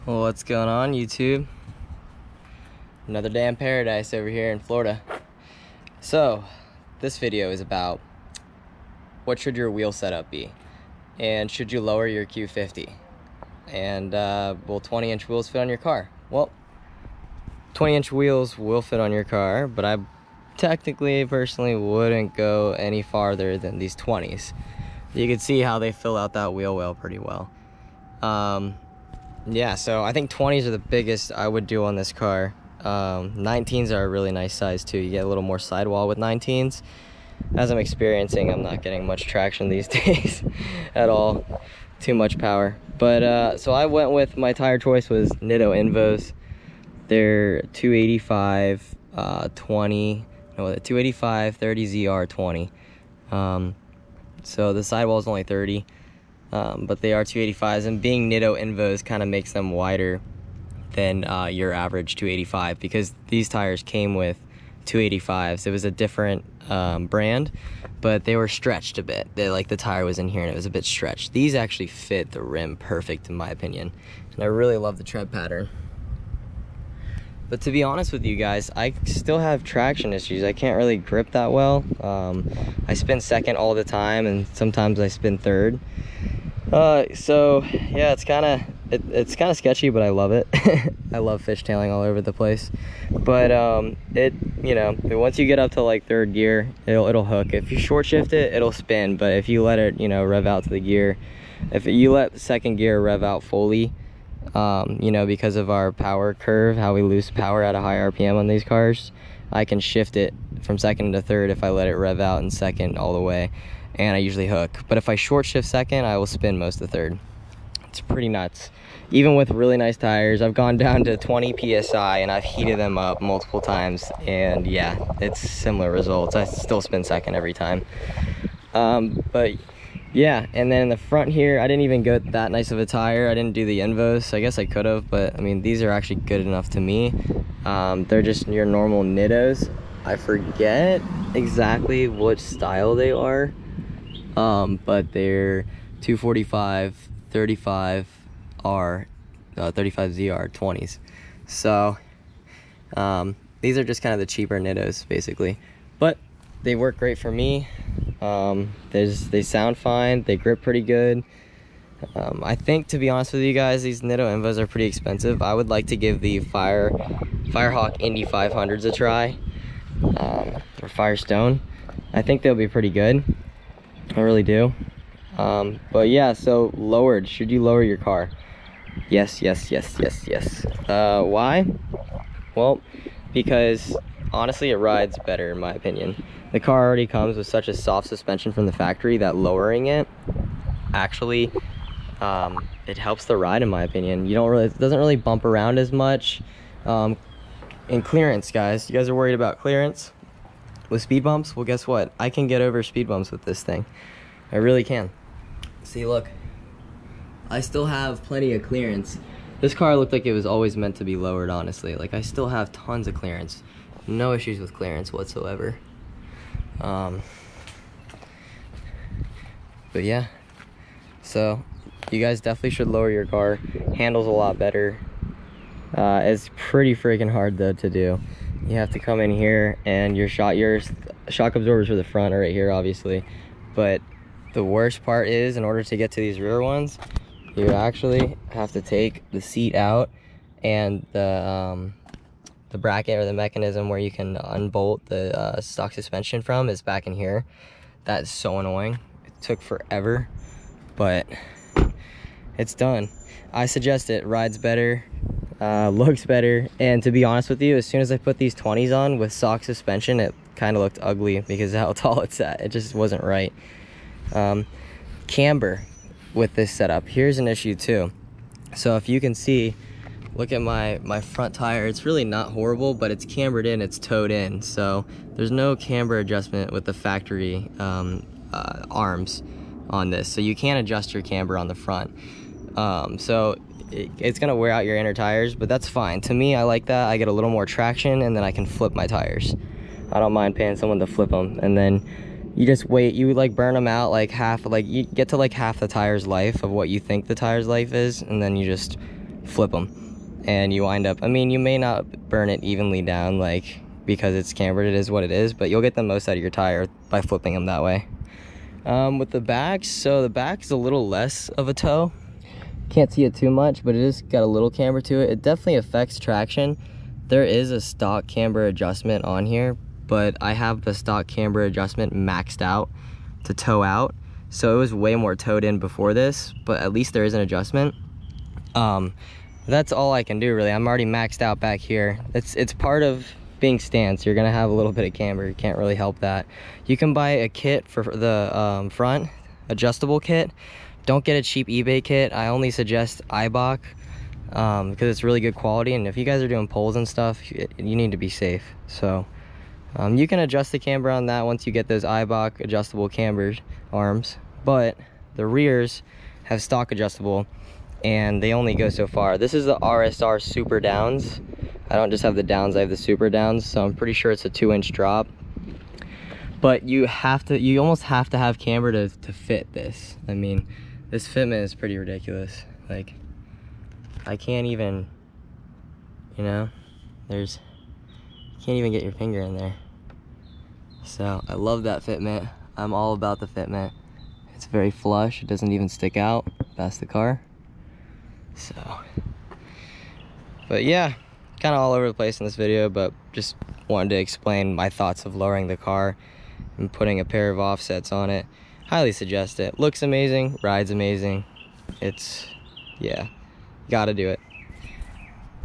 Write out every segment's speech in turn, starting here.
Well, what's going on, YouTube? Another day in paradise over here in Florida. So, this video is about what should your wheel setup be, and should you lower your Q50, and will 20-inch wheels fit on your car? Well, 20-inch wheels will fit on your car, but I technically, personally, wouldn't go any farther than these 20s. You can see how they fill out that wheel well pretty well. Yeah, so I think 20s are the biggest I would do on this car. 19s are a really nice size too. You get a little more sidewall with 19s. As I'm experiencing, I'm not getting much traction these days at all. Too much power. But so I went with, my tire choice was Nitto Invos. They're 285 30 ZR 20. So the sidewall is only 30. But they are 285s, and being Nitto Invos kind of makes them wider than your average 285, because these tires came with 285s. It was a different brand, but they were stretched a bit. The tire was in here and it was a bit stretched. These actually fit the rim perfect in my opinion, and I really love the tread pattern. But to be honest with you guys, I still have traction issues. I can't really grip that well. I spin second all the time, and sometimes I spin third. So yeah, it's kind of sketchy, but I love it. I love fishtailing all over the place. But once you get up to like third gear, it'll hook. If you short shift it, it'll spin. But if you let it, rev out to the gear, if you let the second gear rev out fully, because of our power curve, how we lose power at a high RPM on these cars, I can shift it from second to third if I let it rev out in second all the way. And I usually hook. But if I short shift second, I will spin most of third. It's pretty nuts. Even with really nice tires, I've gone down to 20 PSI and I've heated them up multiple times, and yeah, it's similar results. I still spin second every time. But yeah, and then in the front here, I didn't even go that nice of a tire. I didn't do the Invos. I guess I could have, but I mean, these are actually good enough to me. They're just your normal Nittos. I forget exactly which style they are. But they're 245 35 ZR 20s. So these are just kind of the cheaper Nittos basically, but they work great for me. They sound fine, they grip pretty good. I think, to be honest with you guys, these Nitto Invos are pretty expensive. I would like to give the Firehawk Indy 500s a try, or Firestone. I think they'll be pretty good. I really do. But yeah, so lowered. Should you lower your car? Yes. Why? Well, because honestly, it rides better in my opinion. The car already comes with such a soft suspension from the factory that lowering it actually it helps the ride in my opinion. It doesn't really bump around as much. In clearance, guys, you guys are worried about clearance with speed bumps? Well, guess what? I can get over speed bumps with this thing. I really can. See, look. I still have plenty of clearance. This car looked like it was always meant to be lowered, honestly. Like, I still have tons of clearance. No issues with clearance whatsoever. But yeah. So, you guys definitely should lower your car. Handles a lot better. It's pretty freaking hard, though, to do. You have to come in here, and your shock absorbers for the front are right here, obviously. But the worst part is, in order to get to these rear ones, you actually have to take the seat out, and the bracket or the mechanism where you can unbolt the stock suspension from is back in here. That's so annoying. It took forever, but it's done. I suggest it. Rides better. Looks better, and to be honest with you, as soon as I put these 20s on with stock suspension, it kind of looked ugly because of how tall it's at. It just wasn't right. Camber with this setup, here's an issue too. So if you can see, look at my front tire. It's really not horrible, but it's cambered in, it's towed in, so there's no camber adjustment with the factory arms on this, so you can't adjust your camber on the front. So it's gonna wear out your inner tires, but that's fine. To me, I like that. I get a little more traction, and then I can flip my tires. I don't mind paying someone to flip them, and then you just wait. You like burn them out like half, like you get to like half the tire's life of what you think the tire's life is, and then you just flip them, and you wind up, I mean, you may not burn it evenly down, like, because it's cambered, it is what it is, but you'll get the most out of your tire by flipping them that way. With the backs, so the back's a little less of a toe. Can't see it too much, but it is got a little camber to it. It definitely affects traction. There is a stock camber adjustment on here, but I have the stock camber adjustment maxed out to toe out, so it was way more towed in before this, but at least there is an adjustment. That's all I can do, really. I'm already maxed out back here. It's part of being stance. You're gonna have a little bit of camber, you can't really help that. You can buy a kit for the front, adjustable kit. Don't get a cheap eBay kit. I only suggest Eibach because it's really good quality, and if you guys are doing poles and stuff, you need to be safe. So you can adjust the camber on that once you get those Eibach adjustable camber arms, but the rears have stock adjustable and they only go so far. This is the RSR Super Downs. I don't just have the downs, I have the Super Downs, so I'm pretty sure it's a 2-inch drop. But you almost have to have camber to fit this. I mean, this fitment is pretty ridiculous. Like, I can't even, you know, you can't even get your finger in there. So I love that fitment. I'm all about the fitment. It's very flush, it doesn't even stick out past the car. So, but yeah, kind of all over the place in this video, but just wanted to explain my thoughts of lowering the car and putting a pair of offsets on it. Highly suggest it. Looks amazing, rides amazing. Yeah, gotta do it.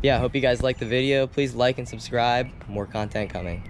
Yeah, hope you guys liked the video. Please like and subscribe. More content coming.